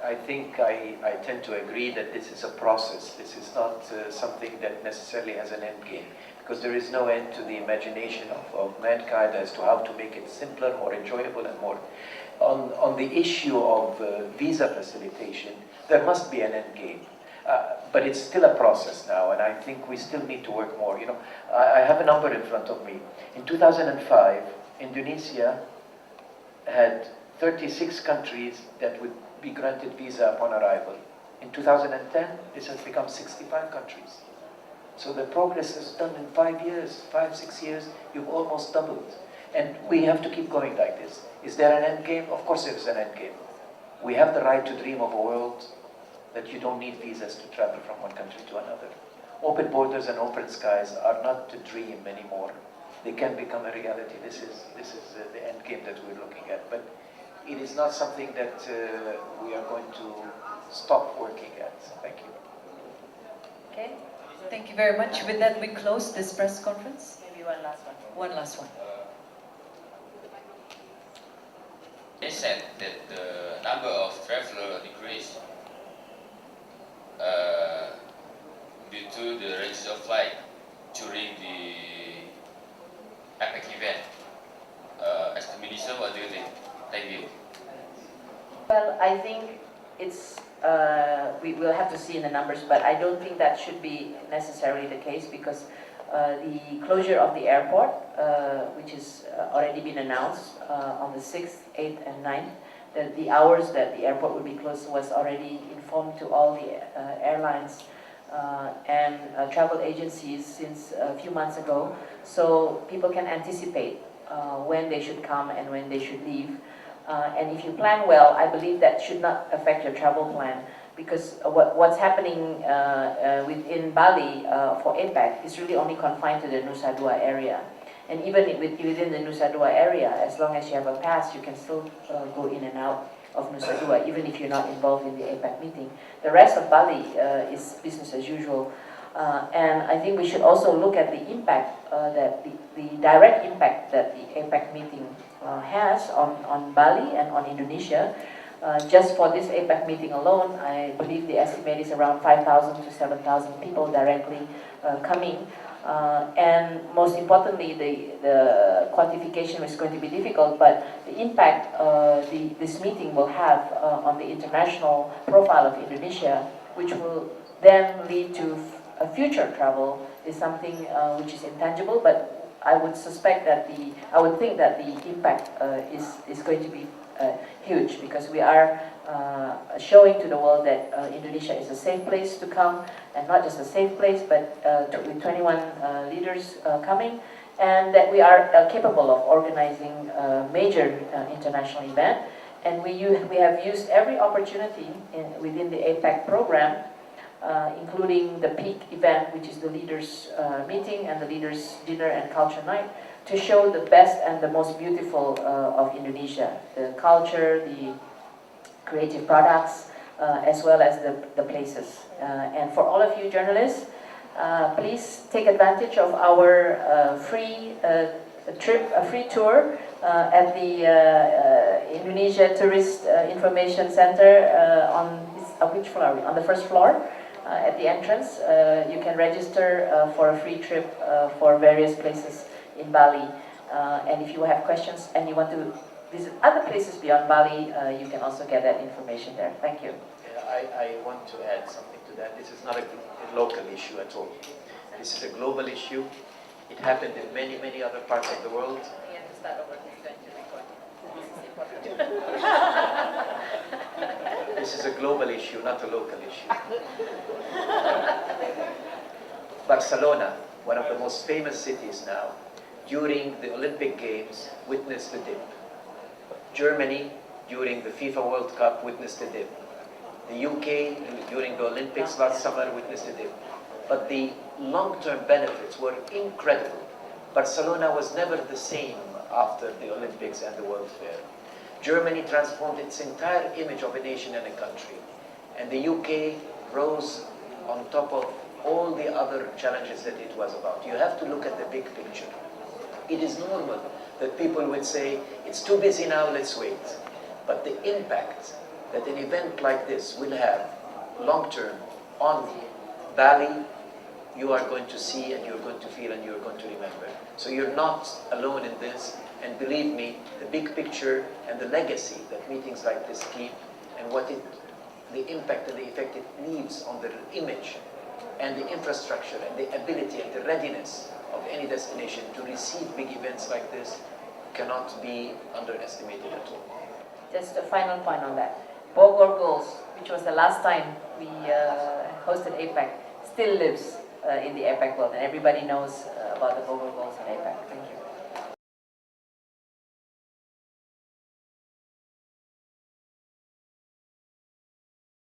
I think I tend to agree that this is a process. This is not something that necessarily has an end game, because there is no end to the imagination of mankind as to how to make it simpler, more enjoyable, and more. On the issue of visa facilitation, there must be an end game. But it's still a process now, and I think we still need to work more. You know, I have a number in front of me. In 2005, Indonesia had 36 countries that would be granted visa upon arrival. In 2010, this has become 65 countries. So the progress is done in 5 years, 5-6 years, you've almost doubled. And we have to keep going like this. Is there an end game? Of course there is an end game. We have the right to dream of a world that you don't need visas to travel from one country to another. Open borders and open skies are not to dream anymore. They can become a reality. This is the end game that we're looking at. But it is not something that we are going to stop working at. Thank you. Okay. Thank you very much. With that, we close this press conference. Maybe one last one. One last one. They said that the number of travelers decreased due to the registered flight during the epic event. As the minister, what do you think? Thank you. Well, I think it's we will have to see in the numbers, but I don't think that should be necessarily the case, because the closure of the airport, which has already been announced on the 6th, 8th, and 9th, that the hours that the airport would be closed was already informed to all the airlines and travel agencies since a few months ago, so people can anticipate when they should come and when they should leave. And if you plan well, I believe that should not affect your travel plan, because what's happening within Bali for APEC is really only confined to the Nusa Dua area. And even within the Nusa Dua area, as long as you have a pass, you can still go in and out of Nusa Dua, even if you're not involved in the APEC meeting. The rest of Bali is business as usual. And I think we should also look at the impact, the direct impact that the APEC meeting has on Bali and on Indonesia. Just for this APEC meeting alone, I believe the estimate is around 5,000 to 7,000 people directly coming. And most importantly, the quantification is going to be difficult, but the impact this meeting will have on the international profile of Indonesia, which will then lead to future travel, is something which is intangible, but I would suspect that I would think that the impact is going to be huge, because we are showing to the world that Indonesia is a safe place to come, and not just a safe place, but with 21 leaders coming, and that we are capable of organizing a major international event. And we have used every opportunity within the APEC program, including the peak event, which is the leaders meeting and the leaders dinner and culture night, to show the best and the most beautiful of Indonesia, the culture, the creative products, as well as the places. And for all of you journalists, please take advantage of our free tour at the Indonesia Tourist Information Center on which floor are we? On the first floor. At the entrance, you can register for a free trip for various places in Bali. And if you have questions and you want to visit other places beyond Bali, you can also get that information there. Thank you. Yeah, I want to add something to that. This is not a local issue at all. This is a global issue. It happened in many, many other parts of the world. We have to start over. This is going to record. This is important. This is a global issue, not a local issue. Barcelona, one of the most famous cities now, during the Olympic Games, witnessed a dip. Germany, during the FIFA World Cup, witnessed a dip. The UK, during the Olympics last summer, witnessed a dip. But the long-term benefits were incredible. Barcelona was never the same after the Olympics and the World Fair. Germany transformed its entire image of a nation and a country. And the UK rose on top of all the other challenges that it was about. You have to look at the big picture. It is normal that people would say, it's too busy now, let's wait. But the impact that an event like this will have long-term on Bali, you are going to see and you're going to feel and you're going to remember. So you're not alone in this, and believe me, the big picture and the legacy that meetings like this keep, and the impact and the effect it leaves on the image and the infrastructure and the ability and the readiness of any destination to receive big events like this cannot be underestimated at all. Just a final point on that. Bogor Goals, which was the last time we hosted APEC, still lives in the APEC world, and everybody knows about the Bogor Goals in APEC. Thank you.